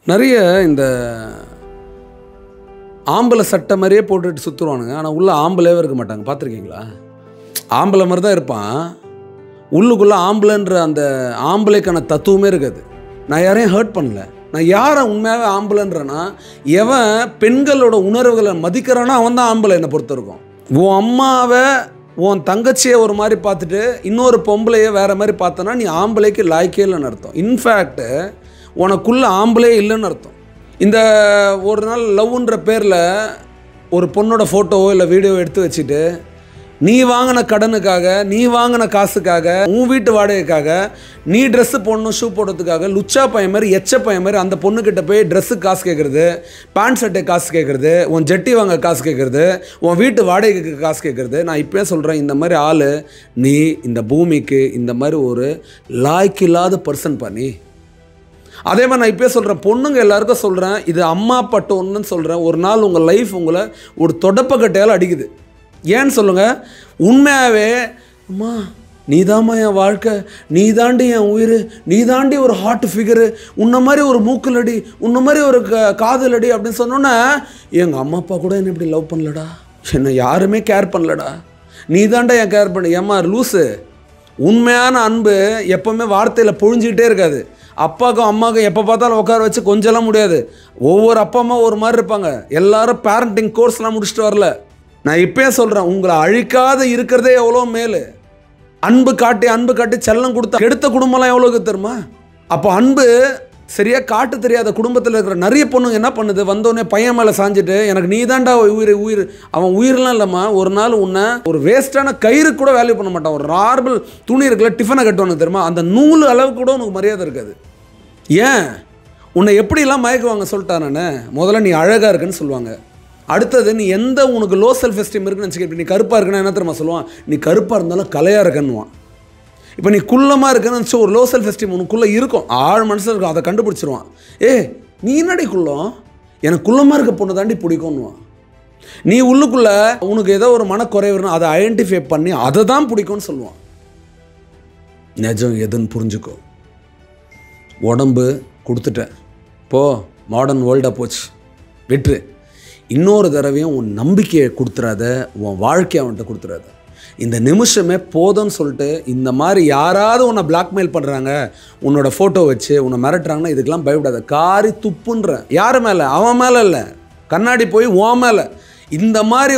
நிறைய இந்த ஆம்பளை சட்டை மாதிரியே போட்டுட்டு சுற்றுருவானுங்க. ஆனால் உள்ளே ஆம்பளையே இருக்க மாட்டாங்க. பார்த்துருக்கீங்களா? ஆம்பளை மாதிரி தான் இருப்பான், உள்ளுக்குள்ளே ஆம்பளைன்ற அந்த ஆம்பளைக்கான தத்துவமே இருக்காது. நான் யாரையும் ஹர்ட் பண்ணல. நான் யாரை உண்மையாகவே ஆம்பளைன்றேன்னா, எவன் பெண்களோட உணர்வுகளை மதிக்கிறானோ அவன் தான் ஆம்பளை. என்னை பொறுத்த இருக்கும். உன் அம்மாவை உன் தங்கச்சியை ஒரு மாதிரி பார்த்துட்டு இன்னொரு பொம்பளையை வேறு மாதிரி பார்த்தோன்னா நீ ஆம்பளைக்கு லாய்க்கே இல்லைன்னு அர்த்தம். இன்ஃபேக்ட்டு உனக்குள்ளே ஆம்பளே இல்லைன்னு அர்த்தம். இந்த ஒரு நாள் லவ்ன்ற பேரில் ஒரு பொண்ணோட ஃபோட்டோவோ இல்லை வீடியோ எடுத்து வச்சுட்டு நீ வாங்கின கடனுக்காக, நீ வாங்கின காசுக்காக, உன் வீட்டு வாடகைக்காக, நீ ட்ரெஸ்ஸு போடணும் ஷூ போடுறதுக்காக லுச்சா பையன் மாதிரி எச்ச பையன் மாதிரி அந்த பொண்ணுக்கிட்ட போய் ட்ரெஸ்ஸுக்கு காசு கேட்குறது, பேண்ட் ஷர்ட்டு காசு கேட்குறது, உன் ஜட்டி வாங்க காசு கேட்குறது, உன் வீட்டு வாடகைக்கு காசு கேட்குறது. நான் இப்போயே சொல்கிறேன், இந்த மாதிரி ஆள் நீ இந்த பூமிக்கு இந்த மாதிரி ஒரு லாய்க்கில்லாத பர்சன் பண்ணி. அதே மாதிரி நான் இப்போயே சொல்கிறேன், பொண்ணுங்க எல்லாருக்கும் சொல்கிறேன், இது அம்மா பட்டு ஒன்றுன்னு சொல்கிறேன். ஒரு நாள் உங்கள் லைஃப் உங்களை ஒரு தொடப்பக்கட்டையால் அடிக்குது. ஏன்னு சொல்லுங்கள், உண்மையாகவே அம்மா நீ தாம்மா என் வாழ்க்கை, நீ தாண்டி என் உயிர், நீ தாண்டி ஒரு ஹார்ட் ஃபிகரு, உன்ன மாதிரி ஒரு மூக்கலடி, உன்ன மாதிரி ஒரு காதலடி அப்படின்னு சொன்னோன்னே, எங்கள் அம்மா அப்பா கூட என்னை இப்படி லவ் பண்ணலடா, என்னை யாருமே கேர் பண்ணலடா, நீ தாண்டா என் கேர் பண்ண. ஏம்மா லூஸு, உண்மையான அன்பு எப்போவுமே வார்த்தையில் பொழிஞ்சிக்கிட்டே இருக்காது. அப்பாவுக்கும் அம்மாவுக்கும் எப்போ பார்த்தாலும் உட்கார வச்சு கொஞ்சலாம் முடியாது. ஒவ்வொரு அப்பா அம்மா ஒரு மாதிரி இருப்பாங்க. எல்லாரும் பேரண்டிங் கோர்ஸ்லாம் முடிச்சுட்டு வரல. நான் இப்போயே சொல்கிறேன், உங்களை அழிக்காத இருக்கிறதே எவ்வளோ மேலு. அன்பு காட்டி செல்லம் கொடுத்தா கெடுத்த குடும்பம்லாம் எவ்வளோக்கு தெரியுமா? அப்போ அன்பு சரியாக காட்டு தெரியாத குடும்பத்தில் இருக்கிற நிறைய பொண்ணுங்க என்ன பண்ணுது, வந்தோடனே பையன் மேலே சாஞ்சிட்டு எனக்கு நீ தாண்டா உயிர். அவன் உயிரெலாம் இல்லைம்மா. ஒரு நாள் உன்னை ஒரு வேஸ்ட்டான கயிறு கூட வேல்யூ பண்ண மாட்டான். ஒரு நார்மல் துணி இருக்குல்ல, டிஃபனை கட்டுவானுக்கு தெரியுமா, அந்த நூல் அளவுக்கு கூட உனக்கு மரியாதை இருக்காது. ஏன் உன்னை எப்படிலாம் மயக்குவாங்க சொல்லிட்டா? நான் முதல்ல நீ அழகாக இருக்குன்னு சொல்லுவாங்க. அடுத்தது நீ எந்த உனக்கு லோ செல்ஃப் எஸ்டீம் இருக்குன்னு வச்சுக்க. நீ கருப்பாக இருக்குன்னா என்ன தெரியுமா சொல்லுவான், நீ கருப்பாக இருந்தாலும் கலையாக இருக்கன்னுவான். இப்போ நீ குள்ளமாக இருக்குன்னு வச்சு ஒரு லோ செல்ஃப் எஸ்டீம் உனக்குள்ளே இருக்கும், ஆழ் மனசில் இருக்கும். அதை கண்டுபிடிச்சிருவான். நீ என்னடி குள்ளம், எனக்கு குள்ளமாக இருக்க பொண்ணு தாண்டி பிடிக்கும்னுவான். நீ உள்ளுக்குள்ளே உனக்கு ஏதோ ஒரு மனக்குறைவுன்னு அதை ஐடென்டிஃபை பண்ணி அதை தான் பிடிக்கும்னு சொல்லுவான். நிஜம் எதுன்னு புரிஞ்சுக்கோ. உடம்பு கொடுத்துட்டேன், போ, மாடர்ன் வேர்ல்டாக போச்சு, விட்டுரு. இன்னொரு தடவையும் உன் நம்பிக்கையை கொடுத்துறாத, உன் வாழ்க்கையை அவன்கிட்ட கொடுத்துறாத. இந்த நிமிஷமே போதும்னு சொல்லிட்டு இந்த மாதிரி யாராவது உன்னை பிளாக்மெயில் பண்ணுறாங்க, உன்னோட ஃபோட்டோ வச்சு உன்னை மிரட்டுறாங்கன்னா இதுக்கெல்லாம் பயப்படாத. காரி துப்புன்ற. யார் மேலே? அவன் மேலே இல்லை, கண்ணாடி போய் உன் மேலே. இந்த மாதிரி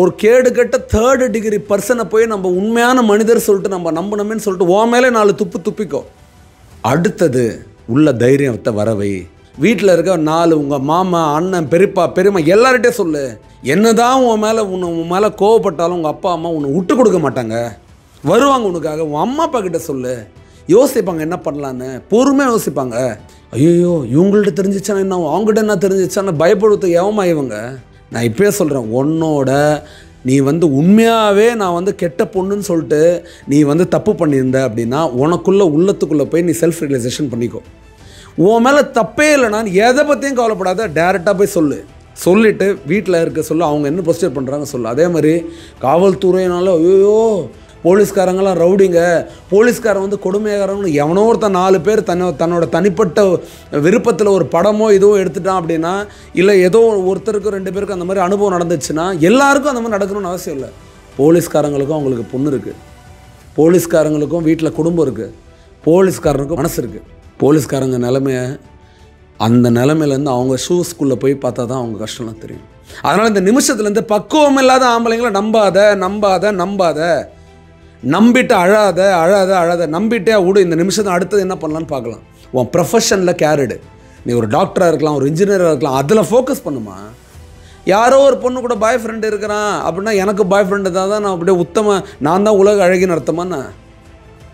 ஒரு கேடு கட்ட 3rd டிகிரி பர்சனை போய் நம்ம உண்மையான மனிதர் சொல்லிட்டு நம்ம நம்பணுமேன்னு சொல்லிட்டு உன் மேலே 4 துப்பு துப்பிக்கோ. அடுத்தது உள்ள தைரியத்தை வரவை. வீட்டில் இருக்க 4 உங்கள் மாமா, அண்ணன், பெரியப்பா, பெரியம்மா எல்லார்கிட்டே சொல்லு. என்னதான் உன் மேலே கோவப்பட்டாலும் உங்கள் அப்பா அம்மா உன்னை விட்டு கொடுக்க மாட்டாங்க, வருவாங்க உனக்காக. உன் அம்மா அப்பா கிட்ட சொல்லு, யோசிப்பாங்க என்ன பண்ணலான்னு, பொறுமையாக யோசிப்பாங்க. ஐயோ இவங்கள்ட்ட தெரிஞ்சிச்சானா என்ன, அவங்ககிட்ட என்ன தெரிஞ்சிச்சான்னு பயப்படுத்த எவமா இவங்க. நான் இப்போயே சொல்கிறேன், உன்னோட நீ உண்மையாகவே நான் கெட்ட பொண்ணுன்னு சொல்லிட்டு நீ தப்பு பண்ணியிருந்த அப்படின்னா உனக்குள்ளே உள்ளத்துக்குள்ளே போய் நீ செல்ஃப் ரியலைசேஷன் பண்ணிக்கோ. உன் மேலே தப்பே இல்லைனா எதை பற்றியும் கவலைப்படாத, டேரெக்டாக போய் சொல்லிவிட்டு வீட்டில் இருக்க சொல்லு, அவங்க என்ன ப்ரொசீஜர் பண்ணுறாங்க சொல்லு. அதே மாதிரி காவல்துறையினால ஐயோ போலீஸ்காரங்களாம் ரவுடிங்க, போலீஸ்காரன் கொடுமையாகிறவங்க எவனோ ஒருத்தன் 4 பேர் தன்னோட தனிப்பட்ட விருப்பத்தில் ஒரு படமோ இதுவோ எடுத்துட்டான் அப்படின்னா, இல்லை ஏதோ ஒருத்தருக்கு 2 பேருக்கு அந்த மாதிரி அனுபவம் நடந்துச்சுன்னா எல்லாருக்கும் அந்த மாதிரி நடக்கணும்னு அவசியம் இல்லை. போலீஸ்காரங்களுக்கும் அவங்களுக்கு பொண்ணு இருக்குது, போலீஸ்காரங்களுக்கும் வீட்டில் குடும்பம் இருக்குது, போலீஸ்காரனுக்கும் மனசு இருக்குது. போலீஸ்காரங்க நிலைமையை அந்த நிலைமையிலேருந்து அவங்க ஷூஸ்குள்ளே போய் பார்த்தா தான் அவங்க கஷ்டம்லாம் தெரியும். அதனால் இந்த நிமிஷத்துலேருந்து பக்குவம் இல்லாத ஆம்பளைங்களை நம்பாத. நம்பிட்டு அழாத. நம்பிட்டே விடு. இந்த நிமிஷத்தை அடுத்தது என்ன பண்ணலான்னு பார்க்கலாம். உன் ப்ரொஃபஷனில் கேரிடு. நீ ஒரு டாக்டராக இருக்கலாம், ஒரு இன்ஜினியராக இருக்கலாம், அதில் ஃபோக்கஸ் பண்ணுமா. யாரோ ஒரு பொண்ணு கூட பாய் ஃப்ரெண்டு இருக்கிறான் அப்படின்னா எனக்கு பாய் ஃப்ரெண்டு தான் நான் அப்படியே நான் தான் உலக அழகின்னு அர்த்தமாண்ணா.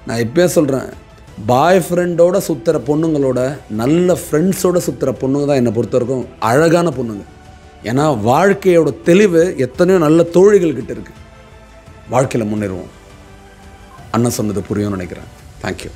நான் இப்போயே சொல்கிறேன், பாய் ஃப்ரெண்டோட சுற்றுற பொண்ணுங்களோட நல்ல ஃப்ரெண்ட்ஸோடு சுற்றுற பொண்ணுங்க தான் என்னை பொறுத்த வரைக்கும் அழகான பொண்ணுங்க. ஏன்னா வாழ்க்கையோட தெளிவு எத்தனையோ நல்ல தோழிகள்கிட்ட இருக்குது. வாழ்க்கையில் முன்னேறுவோம். அண்ணன் சொன்னது புரியும்னு நினைக்கிறேன். தேங்க்யூ.